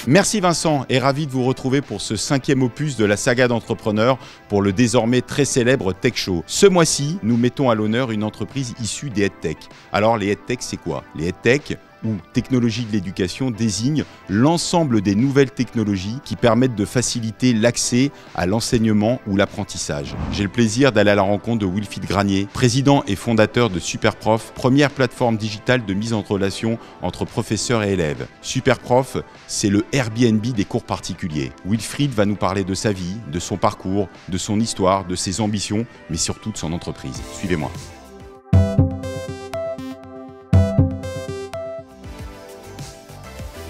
Merci Vincent et ravi de vous retrouver pour ce 5e opus de la saga d'entrepreneurs pour le désormais très célèbre Tech Show. Ce mois-ci, nous mettons à l'honneur une entreprise issue des EdTech. Alors les EdTech, c'est quoi? Les EdTech, ou technologies de l'éducation, désignent l'ensemble des nouvelles technologies qui permettent de faciliter l'accès à l'enseignement ou l'apprentissage. J'ai le plaisir d'aller à la rencontre de Wilfried Granier, président et fondateur de Superprof, première plateforme digitale de mise en relation entre professeurs et élèves. Superprof, c'est le Airbnb des cours particuliers. Wilfried va nous parler de sa vie, de son parcours, de son histoire, de ses ambitions, mais surtout de son entreprise. Suivez-moi.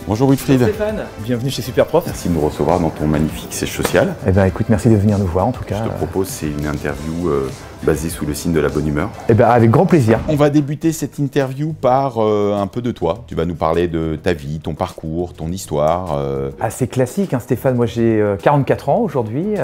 Bonjour Wilfried. Bonjour Stéphane, bienvenue chez Superprof. Merci de nous recevoir dans ton magnifique siège social. Eh ben écoute, merci de venir nous voir en tout cas. Je te propose, c'est une interview basée sous le signe de la bonne humeur. Eh ben avec grand plaisir. On va débuter cette interview par un peu de toi. Tu vas nous parler de ta vie, ton parcours, ton histoire. Assez classique hein, Stéphane, moi j'ai 44 ans aujourd'hui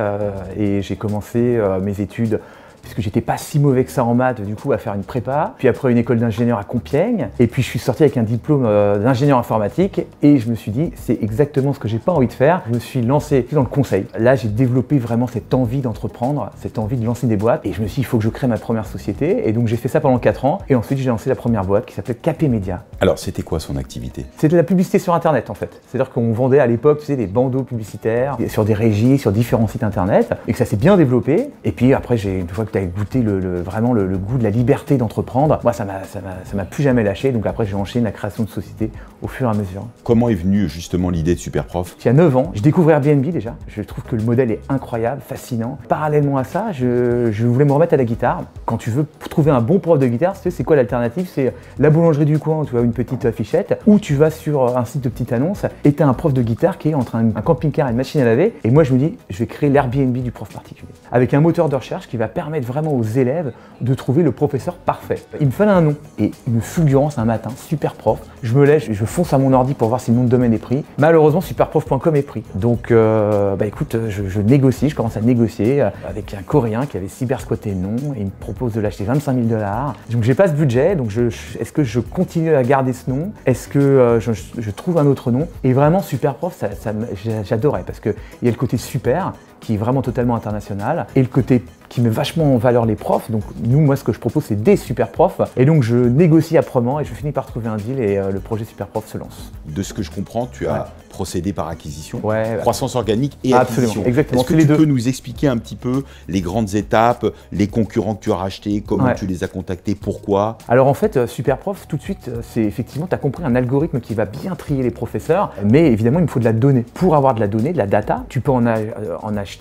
et j'ai commencé mes études puisque j'étais pas si mauvais que ça en maths, du coup, à faire une prépa, puis après une école d'ingénieur à Compiègne, et puis je suis sorti avec un diplôme d'ingénieur informatique, et je me suis dit, c'est exactement ce que j'ai pas envie de faire. Je me suis lancé dans le conseil. Là, j'ai développé vraiment cette envie d'entreprendre, cette envie de lancer des boîtes, et je me suis dit, il faut que je crée ma première société, et donc j'ai fait ça pendant 4 ans, et ensuite j'ai lancé la première boîte qui s'appelait KP Media. Alors, c'était quoi son activité? C'était de la publicité sur Internet, en fait. C'est-à-dire qu'on vendait à l'époque, tu sais, des bandeaux publicitaires sur des régies, sur différents sites Internet, et que ça s'est bien développé. Et puis après, une fois que tu as goûté vraiment le goût de la liberté d'entreprendre, moi ça m'a plus jamais lâché, donc après j'ai enchaîné la création de sociétés au fur et à mesure. Comment est venue justement l'idée de Superprof? Il y a 9 ans, je découvre Airbnb déjà, je trouve que le modèle est incroyable, fascinant. Parallèlement à ça, je voulais me remettre à la guitare. Quand tu veux trouver un bon prof de guitare, tu sais, c'est quoi l'alternative? C'est la boulangerie du coin où tu as une petite affichette, ou tu vas sur un site de petite annonce et tu as un prof de guitare qui est entre un camping-car et une machine à laver, et moi je me dis, je vais créer l'Airbnb du prof particulier, avec un moteur de recherche qui va permettre vraiment aux élèves de trouver le professeur parfait. Il me fallait un nom et une fulgurance un matin, Superprof. Je me lève, je fonce à mon ordi pour voir si le nom de domaine est pris. Malheureusement, superprof.com est pris. Donc, écoute, je négocie, je commence à négocier avec un Coréen qui avait cybersquatté le nom et il me propose de l'acheter 25 000 $. Donc, j'ai pas ce budget. Donc, est-ce que je continue à garder ce nom? Est-ce que je trouve un autre nom? Et vraiment, Superprof, j'adorais parce qu'il y a le côté super qui est vraiment totalement international et le côté qui met vachement en valeur les profs. Donc moi ce que je propose c'est des super profs et donc je négocie âprement et je finis par trouver un deal et le projet Superprof se lance. De ce que je comprends, tu as procédé par acquisition, croissance organique et absolument, acquisition. Exactement. Est-ce que tu peux nous expliquer un petit peu les grandes étapes, les concurrents que tu as rachetés, comment tu les as contactés, pourquoi? Alors en fait, Superprof, tout de suite, c'est effectivement, tu as compris un algorithme qui va bien trier les professeurs, mais évidemment, il me faut de la donnée. Pour avoir de la donnée, de la data, tu peux en acheter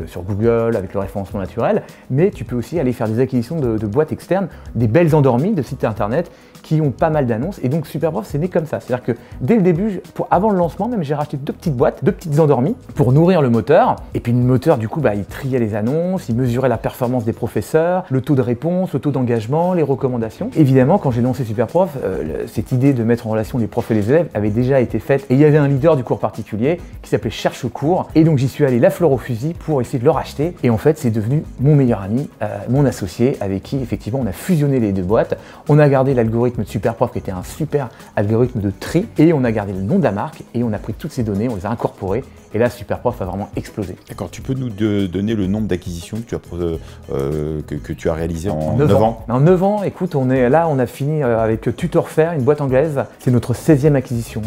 sur Google, avec le référencement naturel, mais tu peux aussi aller faire des acquisitions de boîtes externes, des belles endormies de sites internet qui ont pas mal d'annonces, et donc Superprof, c'est né comme ça. C'est-à-dire que dès le début, avant le lancement même, j'ai racheté 2 petites boîtes, 2 petites endormies pour nourrir le moteur, et puis le moteur, du coup, il triait les annonces, il mesurait la performance des professeurs, le taux de réponse, le taux d'engagement, les recommandations. Évidemment, quand j'ai lancé Superprof, cette idée de mettre en relation les profs et les élèves avait déjà été faite, et il y avait un leader du cours particulier qui s'appelait Cherche Cours, et donc j'y suis allé la fleur au fusil pour essayer de le racheter, et en fait, c'est devenu mon meilleur ami, mon associé, avec qui, effectivement, on a fusionné les 2 boîtes, on a gardé l'algorithme de Superprof qui était un super algorithme de tri, et on a gardé le nom de la marque, et on a pris toutes ces données, on les a incorporées, et là Superprof a vraiment explosé. D'accord, tu peux nous donner le nombre d'acquisitions que tu as réalisé en 9 ans? En 9 ans, écoute, on a fini avec TutorFair, une boîte anglaise, c'est notre 16e acquisition,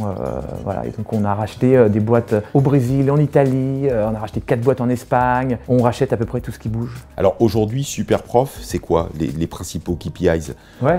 voilà, et donc on a racheté des boîtes au Brésil, en Italie, on a racheté 4 boîtes en Espagne, on rachète à peu près tout ce qui bouge. Alors aujourd'hui, Superprof, c'est quoi les principaux KPIs?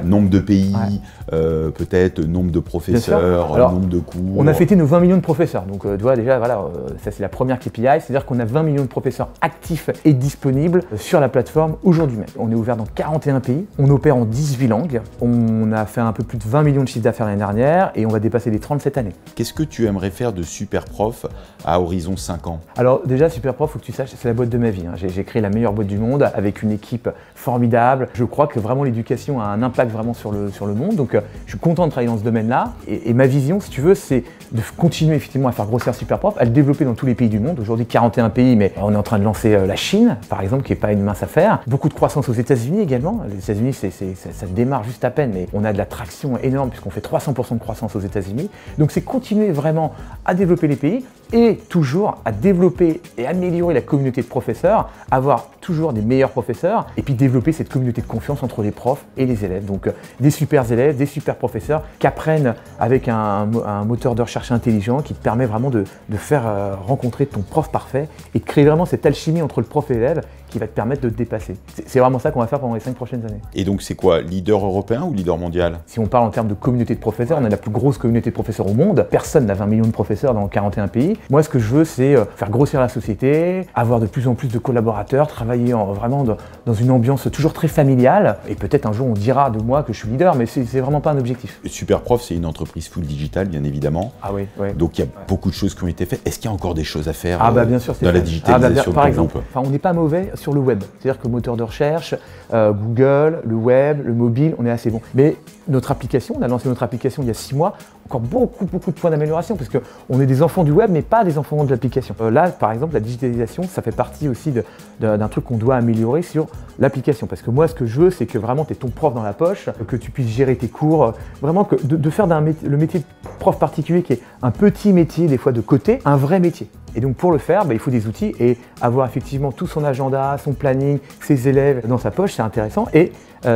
Nombre de pays, peut-être nombre de professeurs, nombre de cours. On a fêté nos 20 millions de professeurs, donc tu vois déjà, voilà, ça c'est la première KPI, c'est-à-dire qu'on a 20 millions de professeurs actifs et disponibles sur la plateforme aujourd'hui même. On est ouvert dans 41 pays, on opère en 18 langues, on a fait un peu plus de 20 millions de chiffres d'affaires l'année dernière et on va dépasser les 30 cette année. Qu'est-ce que tu aimerais faire de Superprof à horizon 5 ans? Alors déjà, Superprof, faut que tu saches, c'est la boîte de ma vie. J'ai créé la meilleure boîte du monde avec une équipe formidable. Je crois que vraiment l'éducation a un impact vraiment sur le monde, donc je suis content de travailler dans ce domaine-là et ma vision, si tu veux, c'est de continuer effectivement à faire grossir Superprof, à le développer dans tous les pays du monde. Aujourd'hui, 41 pays, mais on est en train de lancer la Chine, par exemple, qui n'est pas une mince affaire. Beaucoup de croissance aux États-Unis également. Les États-Unis, ça démarre juste à peine, mais on a de la traction énorme puisqu'on fait 300% de croissance aux États-Unis. Donc c'est continuer vraiment à développer les pays et toujours à développer et améliorer la communauté de professeurs, avoir toujours des meilleurs professeurs et puis développer cette communauté de confiance entre les profs et les élèves. Donc des super élèves, des super professeurs qui apprennent avec un moteur de recherche intelligent qui te permet vraiment de faire rencontrer ton prof parfait et de créer vraiment cette alchimie entre le prof et l'élève qui va te permettre de te dépasser. C'est vraiment ça qu'on va faire pendant les 5 prochaines années. Et donc c'est quoi, leader européen ou leader mondial? Si on parle en termes de communauté de professeurs, on a la plus grosse communauté de professeurs au monde. Personne n'a 20 millions de professeurs dans 41 pays. Moi, ce que je veux, c'est faire grossir la société, avoir de plus en plus de collaborateurs, travailler vraiment dans une ambiance toujours très familiale. Et peut-être un jour, on dira de moi que je suis leader, mais c'est vraiment pas un objectif. Superprof, c'est une entreprise full digital, bien évidemment. Ah oui, oui. Donc il y a beaucoup de choses qui ont été faites. Est-ce qu'il y a encore des choses à faire bien sûr, dans la digitalisation par de ton exemple, groupe? on n'est pas mauvais sur le web. C'est-à-dire que le moteur de recherche, Google, le web, le mobile, on est assez bon. Mais notre application, on a lancé notre application il y a 6 mois, encore beaucoup de points d'amélioration parce qu'on est des enfants du web mais pas des enfants de l'application. Là, par exemple, la digitalisation, ça fait partie aussi d'un truc qu'on doit améliorer sur l'application. Parce que moi, ce que je veux, c'est que vraiment tu aies ton prof dans la poche, que tu puisses gérer tes cours, vraiment de faire le métier de prof particulier qui est un petit métier, des fois de côté, un vrai métier. Et donc pour le faire, il faut des outils et avoir effectivement tout son agenda, son planning, ses élèves dans sa poche, c'est intéressant. Et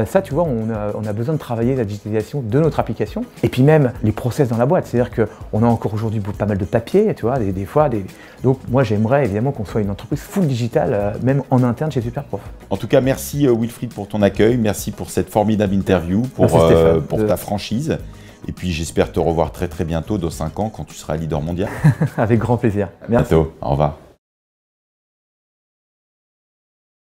ça, tu vois, on a besoin de travailler la digitalisation de notre application. Et puis même les process dans la boîte, c'est-à-dire qu'on a encore aujourd'hui pas mal de papier, tu vois, des fois. Donc moi, j'aimerais évidemment qu'on soit une entreprise full digitale, même en interne chez Superprof. En tout cas, merci Wilfried pour ton accueil, merci pour cette formidable interview, pour ta franchise. Et puis j'espère te revoir très bientôt dans 5 ans quand tu seras leader mondial. Avec grand plaisir. Merci. À bientôt. Au revoir.